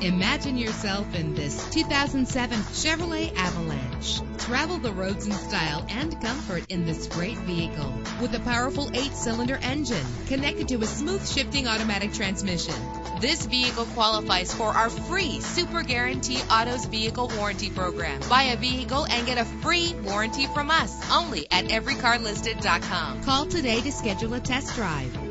Imagine yourself in this 2007 Chevrolet Avalanche. Travel the roads in style and comfort in this great vehicle. With a powerful 8-cylinder engine connected to a smooth shifting automatic transmission. This vehicle qualifies for our free Super Guarantee Autos Vehicle Warranty Program. Buy a vehicle and get a free warranty from us only at everycarlisted.com. Call today to schedule a test drive.